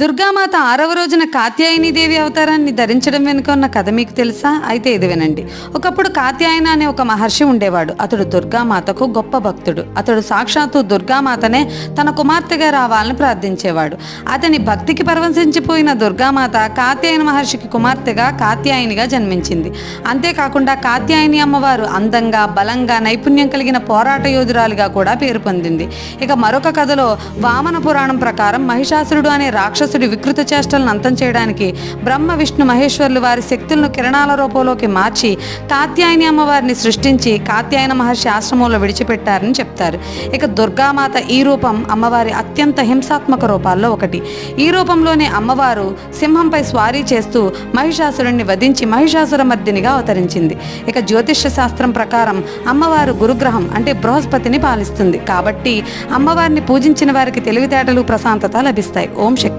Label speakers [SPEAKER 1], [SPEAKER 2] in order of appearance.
[SPEAKER 1] దుర్గామాత 6వ రోజున కాత్యాయనీదేవి అవతారాన్ని ధరించడం వెనుక ఉన్న కథ మీకు తెలుసా? అయితే ఇది వినండి. ఒకప్పుడు కాత్యాయన అనే ఒక మహర్షి ఉండేవాడు. అతడు దుర్గామాతకు గొప్ప భక్తుడు. అతడు సాక్షాత్తు దుర్గామాతనే తన కుమార్తెగా రావాలని ప్రార్థించేవాడు. అతని భక్తికి పరవశించిపోయిన దుర్గామాత కాత్యాయన మహర్షికి కుమార్తెగా కాత్యాయనిగా జన్మించింది. అంతేకాకుండా కాత్యాయని అమ్మవారు అందంగా, బలంగా, నైపుణ్యం కలిగిన పోరాట యోధురాలుగా కూడా పేరు పొందింది. ఇక మరొక కథలో వామన పురాణం ప్రకారం మహిషాసురుడు అనే రాక్షసుడి వికృత చేష్టలను అంతం చేయడానికి బ్రహ్మ, విష్ణు, మహేశ్వరులు వారి శక్తులను కిరణాల రూపంలోకి మార్చి కాత్యాయని అమ్మవారిని సృష్టించి కాత్యాయన మహర్షి ఆశ్రమంలో విడిచిపెట్టారని చెప్తారు. ఇక దుర్గామాత ఈ రూపం అమ్మవారి అత్యంత హింసాత్మక రూపాల్లో ఒకటి. ఈ రూపంలోనే అమ్మవారు సింహంపై స్వారీ చేస్తూ మహిషాసురుణ్ణి వధించి మహిషాసుర మర్దినిగా అవతరించింది. ఇక జ్యోతిష్య శాస్త్రం ప్రకారం అమ్మవారు గురుగ్రహం అంటే బృహస్పతిని పాలిస్తుంది. కాబట్టి అమ్మవారిని పూజించిన వారికి తెలివితేటలు, ప్రశాంతత లభిస్తాయి. ఓం శక్తి.